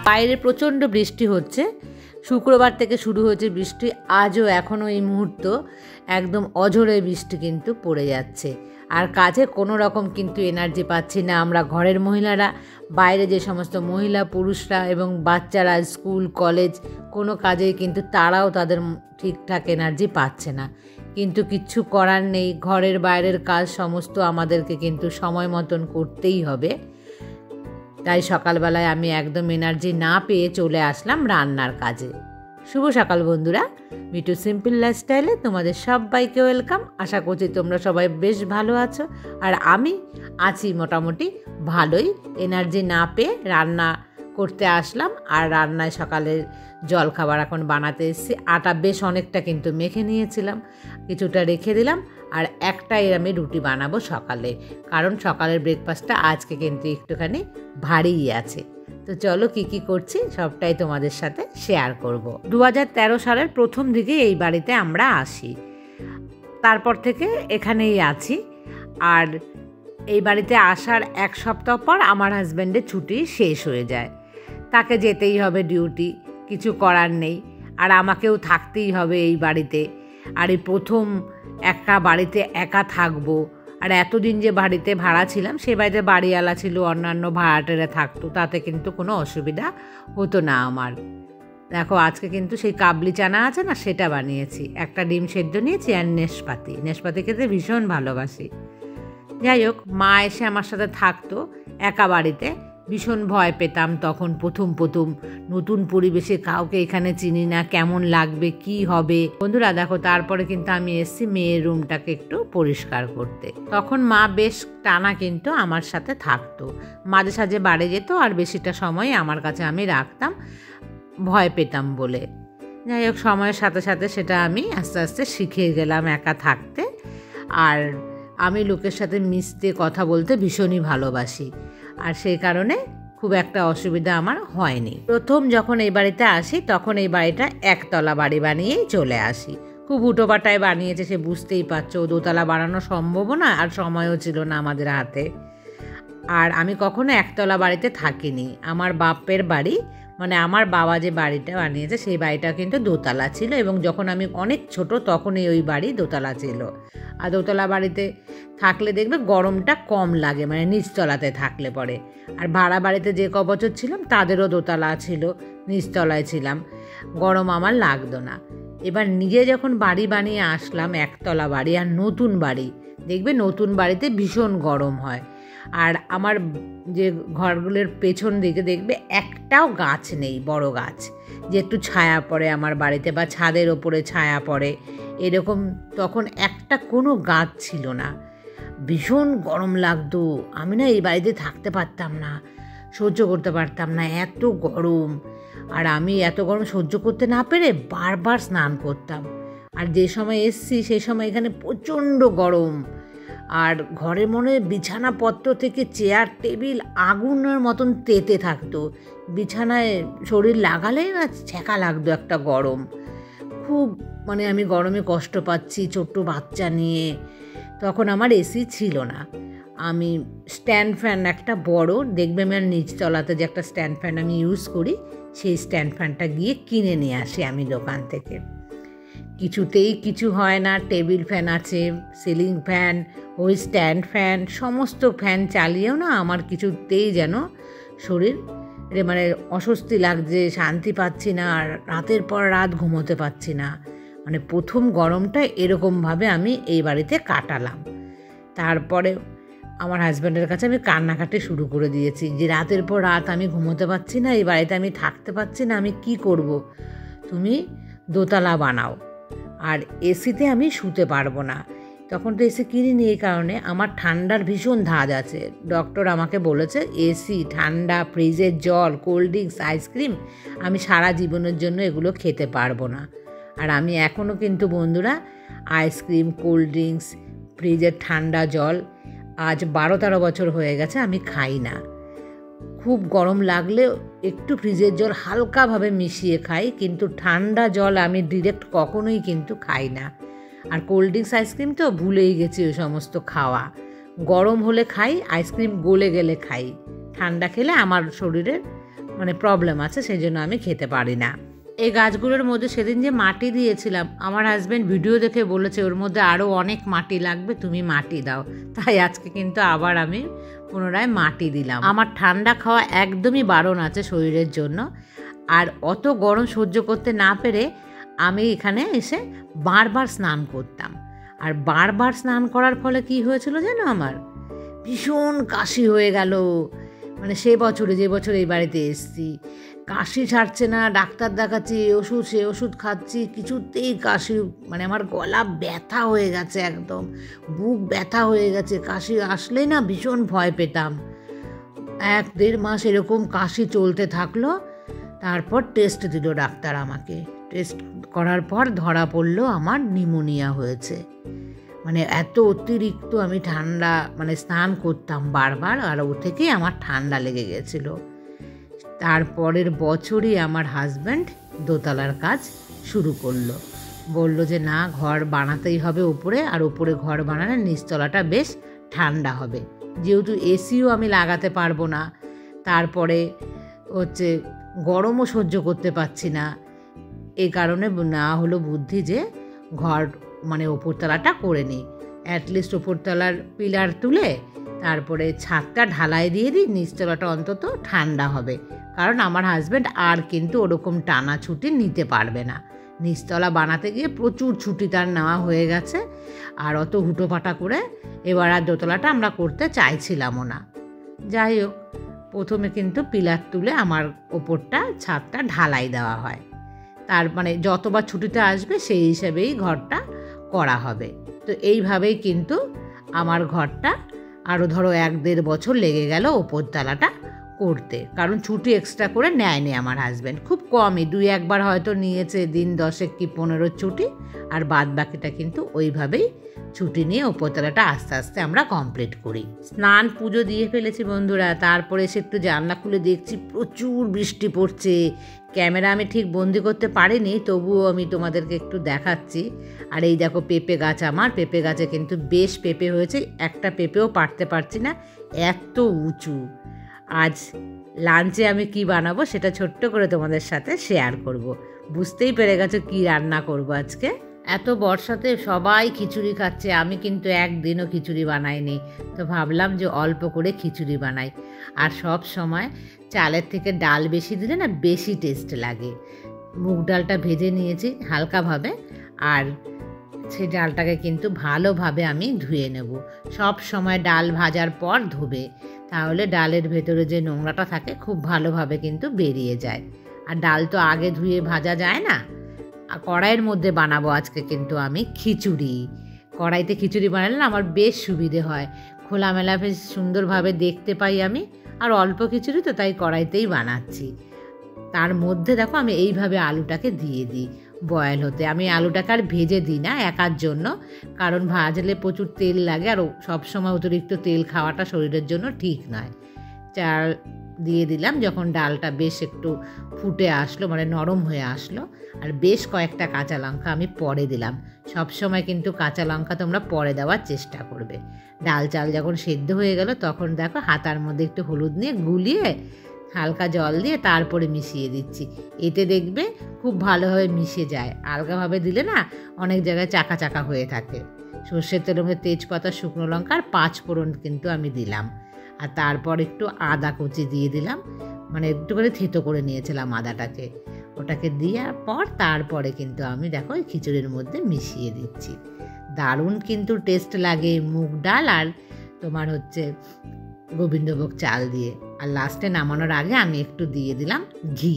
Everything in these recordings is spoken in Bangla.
বাইরে প্রচণ্ড বৃষ্টি হচ্ছে, শুক্রবার থেকে শুরু হয়েছে বৃষ্টি, আজও এখনও এই মুহূর্ত একদম অঝোরে বৃষ্টি কিন্তু পড়ে যাচ্ছে। আর কাজে কোনো রকম কিন্তু এনার্জি পাচ্ছি না আমরা ঘরের মহিলারা। বাইরে যে সমস্ত মহিলা পুরুষরা এবং বাচ্চারা স্কুল কলেজ কোনো কাজেই কিন্তু তারাও তাদের ঠিকঠাক এনার্জি পাচ্ছে না, কিন্তু কিচ্ছু করার নেই। ঘরের বাইরের কাজ সমস্ত আমাদেরকে কিন্তু সময় মতন করতেই হবে। তাই সকালবেলায় আমি একদম এনার্জি না পেয়ে চলে আসলাম রান্নার কাজে। শুভ সকাল বন্ধুরা, মিঠু সিম্পল লাইফস্টাইলে তোমাদের সবাইকে ওয়েলকাম। আশা করছি তোমরা সবাই বেশ ভালো আছো, আর আমি আছি মোটামুটি ভালোই। এনার্জি না পেয়ে রান্না করতে আসলাম, আর রান্নায় সকালের জলখাবার এখন বানাতে এসেছি। আটা বেশ অনেকটা কিন্তু মেখে নিয়েছিলাম, কিছুটা রেখে দিলাম, আর একটাই আমি রুটি বানাবো সকালে, কারণ সকালের ব্রেকফাস্টটা আজকে কিন্তু একটুখানি ভারীই আছে। তো চলো কি কি করছি সবটাই তোমাদের সাথে শেয়ার করব। 2013 সালের প্রথম দিকে এই বাড়িতে আমরা আসি, তারপর থেকে এখানেই আছি। আর এই বাড়িতে আসার এক সপ্তাহ পর আমার হাজব্যান্ডের ছুটি শেষ হয়ে যায়, তাকে যেতেই হবে ডিউটি, কিছু করার নেই। আর আমাকেও থাকতেই হবে এই বাড়িতে। আর এই প্রথম একা বাড়িতে একা থাকবো। আর এতদিন যে বাড়িতে ভাড়া ছিলাম সে বাড়িতে বাড়িওয়ালা ছিল, অন্যান্য ভাড়াটেরা থাকতো, তাতে কিন্তু কোনো অসুবিধা হতো না আমার। দেখো আজকে কিন্তু সেই কাবলি চানা আছে না, সেটা বানিয়েছি। একটা ডিম সেদ্ধ নিয়েছি আর নেশপাতি খেতে ভীষণ ভালোবাসি। যাই হোক, মা এসে আমার সাথে থাকতো একা বাড়িতে। ভীষণ ভয় পেতাম তখন, প্রথম নতুন পরিবেশে, কাউকে এখানে চিনি না, কেমন লাগবে কি হবে। বন্ধুরা দেখো, তারপরে কিন্তু আমি এসেছি মেয়ের রুমটাকে একটু পরিষ্কার করতে। তখন মা বেশ টানা কিন্তু আমার সাথে থাকতো, মাঝে সাঝে বাড়ি যেত, আর বেশিটা সময় আমার কাছে আমি রাখতাম, ভয় পেতাম বলে। যাই হোক, সময়ের সাথে সাথে সেটা আমি আস্তে আস্তে শিখে গেলাম একা থাকতে। আর আমি লোকের সাথে মিশতে, কথা বলতে ভীষণই ভালোবাসি, আর সেই কারণে খুব একটা অসুবিধা আমার হয়নি। প্রথম যখন এই বাড়িতে আসি তখন এই বাড়িটা একতলা বাড়ি বানিয়েই চলে আসি। খুব উটোপাটায় বানিয়েছে, সে বুঝতেই পারছো। দোতলা বানানো সম্ভব না, আর সময়ও ছিল না আমাদের হাতে। আর আমি কখনো একতলা বাড়িতে থাকিনি। আমার বাপের বাড়ি, মানে আমার বাবা যে বাড়িটা বানিয়েছে সেই বাড়িটা কিন্তু দোতলা ছিল, এবং যখন আমি অনেক ছোট তখনই ওই বাড়ি দোতলা ছিল। আর দোতলা বাড়িতে থাকলে দেখবে গরমটা কম লাগে, মানে নিচতলাতে থাকলে পরে। আর ভাড়া বাড়িতে যে কবছর ছিলাম তাদেরও দোতলা ছিল, নিচতলায় ছিলাম, গরম আমার লাগতো না। এবার নিজে যখন বাড়ি বানিয়ে আসলাম, একতলা বাড়ি আর নতুন বাড়ি, দেখবে নতুন বাড়িতে ভীষণ গরম হয়। আর আমার যে ঘরগুলোর পেছন দিকে দেখবে একটাও গাছ নেই, বড় গাছ যে একটু ছায়া পড়ে আমার বাড়িতে, বা ছাদের ওপরে ছায়া পড়ে এরকম, তখন একটা কোনো গাছ ছিল না। ভীষণ গরম লাগতো, আমি না এই বাড়িতে থাকতে পারতাম না, সহ্য করতে পারতাম না, এত গরম। আর আমি এত গরম সহ্য করতে না পেরে বারবার স্নান করতাম। আর যে সময় এসছি সেই সময় এখানে প্রচণ্ড গরম, আর ঘরে মনে বিছানাপত্র থেকে চেয়ার টেবিল আগুনের মতন তেতে থাকতো। বিছানায় শরীর লাগালে না ছ্যাঁকা লাগতো একটা গরম। খুব মানে আমি গরমে কষ্ট পাচ্ছি, ছোট্ট বাচ্চা নিয়ে। তখন আমার এসি ছিল না। আমি স্ট্যান্ড ফ্যান একটা বড়, দেখবে আমার নিচতলাতে যে একটা স্ট্যান্ড ফ্যান আমি ইউজ করি, সেই স্ট্যান্ড ফ্যানটা গিয়ে কিনে নিয়ে আসি আমি দোকান থেকে। কিছুতেই কিছু হয় না। টেবিল ফ্যান আছে, সিলিং ফ্যান, ওই স্ট্যান্ড ফ্যান, সমস্ত ফ্যান চালিয়েও না আমার কিছুতেই যেন শরীর মানে অস্বস্তি লাগছে, শান্তি পাচ্ছি না, আর রাতের পর রাত ঘুমোতে পারছি না। মানে প্রথম গরমটা এরকমভাবে আমি এই বাড়িতে কাটালাম। তারপরে আমার হাজব্যান্ডের কাছে আমি কান্নাকাটি শুরু করে দিয়েছি যে রাতের পর রাত আমি ঘুমোতে পারছি না, এই বাড়িতে আমি থাকতে পারছি না, আমি কি করব, তুমি দোতলা বানাও, আর এসিতে আমি শুতে পারবো না। তখন তো এসি কিনিনি, এই কারণে আমার ঠান্ডার ভীষণ ধাজ আছে। ডক্টর আমাকে বলেছে এসি, ঠান্ডা, ফ্রিজের জল, কোল্ড ড্রিঙ্কস, আইসক্রিম আমি সারা জীবনের জন্য এগুলো খেতে পারবো না। আর আমি এখনও কিন্তু বন্ধুরা আইসক্রিম, কোল্ড ড্রিঙ্কস, ফ্রিজের ঠান্ডা জল আজ 12-13 বছর হয়ে গেছে আমি খাই না। খুব গরম লাগলে একটু ফ্রিজের জল হালকাভাবে মিশিয়ে খাই, কিন্তু ঠান্ডা জল আমি ডিরেক্ট কখনোই কিন্তু খাই না। আর কোল্ড ড্রিঙ্কস, আইসক্রিম তো ভুলেই গেছি ওই সমস্ত খাওয়া। গরম হলে খাই, আইসক্রিম গলে গেলে খাই, ঠান্ডা খেলে আমার শরীরের মানে প্রবলেম আছে, সেই জন্য আমি খেতে পারি না। এই গাছগুলোর মধ্যে সেদিন যে মাটি দিয়েছিলাম, আমার হাজব্যান্ড ভিডিও দেখে বলেছে ওর মধ্যে আরও অনেক মাটি লাগবে, তুমি মাটি দাও। তাই আজকে কিন্তু আবার আমি পুনরায় মাটি দিলাম। আমার ঠান্ডা খাওয়া একদমই বারণ আছে শরীরের জন্য, আর অত গরম সহ্য করতে না পেরে আমি এখানে এসে বারবার স্নান করতাম। আর বারবার স্নান করার ফলে কি হয়েছিল জানো, আমার ভীষণ কাশি হয়ে গেল। মানে যে বছর এই বাড়িতে এসেছি, কাশি ছাড়ছে না, ডাক্তার দেখাচ্ছি, সে ওষুধ খাচ্ছি, কিছুতেই কাশি, মানে আমার গলা ব্যথা হয়ে গেছে, একদম বুক ব্যথা হয়ে গেছে। কাশি আসলেই না ভীষণ ভয় পেতাম। 1-1.5 মাস এরকম কাশি চলতে থাকলো। তারপর টেস্ট দিল ডাক্তার আমাকে। টেস্ট করার পর ধরা পড়লো আমার নিউমোনিয়া হয়েছে। মানে এত অতিরিক্ত আমি ঠান্ডা, মানে স্নান করতাম বারবার, আর ও থেকেই আমার ঠান্ডা লেগে গেছিলো। তারপরের বছরই আমার হাজব্যান্ড দোতলার কাজ শুরু করলো। বলল যে না, ঘর বানাতেই হবে উপরে, আর উপরে ঘর বানালে নিচতলাটা বেশ ঠান্ডা হবে। যেহেতু এসিও আমি লাগাতে পারবো না, তারপরে হচ্ছে গরমও সহ্য করতে পারছি না, এই কারণে না হলো বুদ্ধি যে ঘর মানে ওপরতলাটা করে নিই। অ্যাটলিস্ট ওপরতলার পিলার তুলে তারপরে ছাদটা ঢালাই দিয়ে দিই, নিচতলাটা অন্তত ঠান্ডা হবে। কারণ আমার হাজব্যান্ড আর কিন্তু ওরকম টানা ছুটি নিতে পারবে না। নিচতলা বানাতে গিয়ে প্রচুর ছুটি তার নেওয়া হয়ে গেছে, আর অত হুটোপাটা করে এবার আর দোতলাটা আমরা করতে চাইছিলামও না। যাই হোক, প্রথমে কিন্তু পিলার তুলে আমার ওপরটা ছাদটা ঢালাই দেওয়া হয়। তার মানে যতবার ছুটিতে আসবে সেই হিসেবেই ঘরটা করা হবে। তো এইভাবেই কিন্তু আমার ঘরটা আরও ধরো 1-1.5 বছর লেগে গেল ওপরতলাটা করতে। কারণ ছুটি এক্সট্রা করে নেয়নি আমার হাজব্যান্ড, খুব কমই 2-1 বার হয়তো নিয়েছে, দিন 10 কি 15 ছুটি, আর বাদ বাকিটা কিন্তু ওইভাবেই ছুটি নিয়ে ওপরতলাটা আস্তে আস্তে আমরা কমপ্লিট করি। স্নান পুজো দিয়ে ফেলেছি বন্ধুরা, তারপরে এসে একটু জানলা খুলে দেখছি প্রচুর বৃষ্টি পড়ছে। ক্যামেরা আমি ঠিক বন্দি করতে পারিনি, তবুও আমি তোমাদেরকে একটু দেখাচ্ছি। আর এই দেখো পেঁপে গাছ, আমার পেঁপে গাছে কিন্তু বেশ পেঁপে হয়েছে, একটা পেঁপেও পারতে পারছি না, এত উঁচু। আজ লাঞ্চে আমি কি বানাবো সেটা ছোট্ট করে তোমাদের সাথে শেয়ার করব। বুঝতেই পেরে গেছো কি রান্না করব আজকে। এত বর্ষাতে সবাই খিচুড়ি খাচ্ছে, আমি কিন্তু একদিনও খিচুড়ি বানাইনি। তো ভাবলাম যে অল্প করে খিচুড়ি বানাই। আর সব সময় চালের থেকে ডাল বেশি দিলে না বেশি টেস্ট লাগে। মুগ ডালটা ভেজে নিয়েছি হালকাভাবে, আর সেই ডালটাকে কিন্তু ভালোভাবে আমি ধুয়ে নেব। সব সময় ডাল ভাজার পর ধুবে, তাহলে ডালের ভেতরে যে নোংরাটা থাকে খুব ভালোভাবে কিন্তু বেরিয়ে যায়। আর ডাল তো আগে ধুয়ে ভাজা যায় না। আর কড়াইয়ের মধ্যে বানাবো আজকে কিন্তু আমি খিচুড়ি। কড়াইতে খিচুড়ি বানালে না আমার বেশ সুবিধে হয়, খোলামেলা বেশ সুন্দরভাবে দেখতে পাই আমি। আর অল্প খিচুড়ি তো, তাই কড়াইতেই বানাচ্ছি। তার মধ্যে দেখো আমি এইভাবে আলুটাকে দিয়ে দিই বয়েল হতে। আমি আলুটাকে আর ভেজে দিই না একার জন্য, কারণ ভাজলে প্রচুর তেল লাগে, আর সবসময় অতিরিক্ত তেল খাওয়াটা শরীরের জন্য ঠিক নয়। চাল দিয়ে দিলাম, যখন ডালটা বেশ একটু ফুটে আসলো, মানে নরম হয়ে আসলো, আর বেশ কয়েকটা কাঁচা লঙ্কা আমি পরে দিলাম। সবসময় কিন্তু কাঁচা লঙ্কা তোমরা পরে দেওয়ার চেষ্টা করবে। ডাল চাল যখন সেদ্ধ হয়ে গেল, তখন দেখো হাতার মধ্যে একটু হলুদ নিয়ে গুলিয়ে হালকা জল দিয়ে তারপরে মিশিয়ে দিচ্ছি। এতে দেখবে খুব ভালোভাবে মিশে যায়। আলগাভাবে দিলে না অনেক জায়গায় চাকা চাকা হয়ে থাকে। সর্ষের তেলের মধ্যে তেজপাতা, শুকনো লঙ্কা আর 5 ফোড়ন কিন্তু আমি দিলাম। আর তারপর একটু আদা কুচি দিয়ে দিলাম, মানে একটু করে থেতো করে নিয়েছিলাম আদাটাকে। ওটাকে দেওয়ার পর তারপরে কিন্তু আমি দেখো এই খিচুড়ির মধ্যে মিশিয়ে দিচ্ছি। দারুণ কিন্তু টেস্ট লাগে মুগ ডাল আর তোমার হচ্ছে গোবিন্দভোগ চাল দিয়ে। আর লাস্টে নামানোর আগে আমি একটু দিয়ে দিলাম ঘি।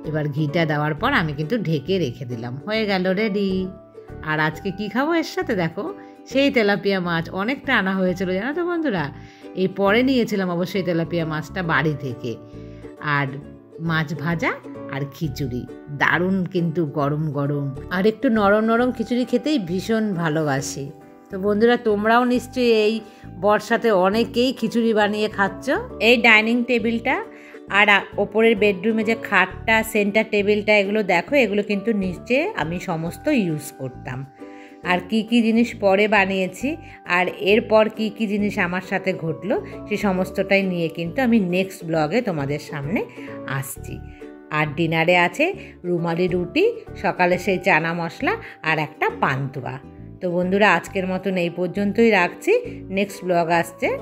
এবার ঘিটা দেওয়ার পর আমি কিন্তু ঢেকে রেখে দিলাম, হয়ে গেল রেডি। আর আজকে কি খাবো এর সাথে, দেখো সেই তেলাপিয়া মাছ অনেকটা আনা হয়েছিল জানো তো বন্ধুরা। এই পরে নিয়েছিলাম অবশ্যই তেলাপিয়া মাছটা বাড়ি থেকে। আর মাছ ভাজা আর খিচুড়ি, দারুণ কিন্তু গরম গরম। আর একটু নরম নরম খিচুড়ি খেতেই ভীষণ ভালোবাসি। তো বন্ধুরা, তোমরাও নিশ্চয়ই এই বর্ষাতে অনেকেই খিচুড়ি বানিয়ে খাচ্ছ। এই ডাইনিং টেবিলটা আর ওপরের বেডরুমে যে খাটটা, সেন্টার টেবিলটা, এগুলো দেখো, এগুলো কিন্তু নিচে আমি সমস্ত ইউজ করতাম। আর কি কি জিনিস পরে বানিয়েছি আর এরপর কি কি জিনিস আমার সাথে ঘটলো সে সমস্তটাই নিয়ে কিন্তু আমি নেক্সট ব্লগে তোমাদের সামনে আসছি। আর ডিনারে আছে রুমালি রুটি, সকালে সেই চানা মশলা আর একটা পান্তুয়া। তো বন্ধুরা আজকের মতন এই পর্যন্তই রাখছি। নেক্সট ব্লগ আসছে,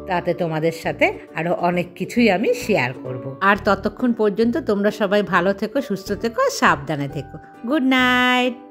তাতে তোমাদের সাথে আরও অনেক কিছুই আমি শেয়ার করব। আর ততক্ষণ পর্যন্ত তোমরা সবাই ভালো থেকো, সুস্থ থেকো, সাবধানে থেকো। Good night.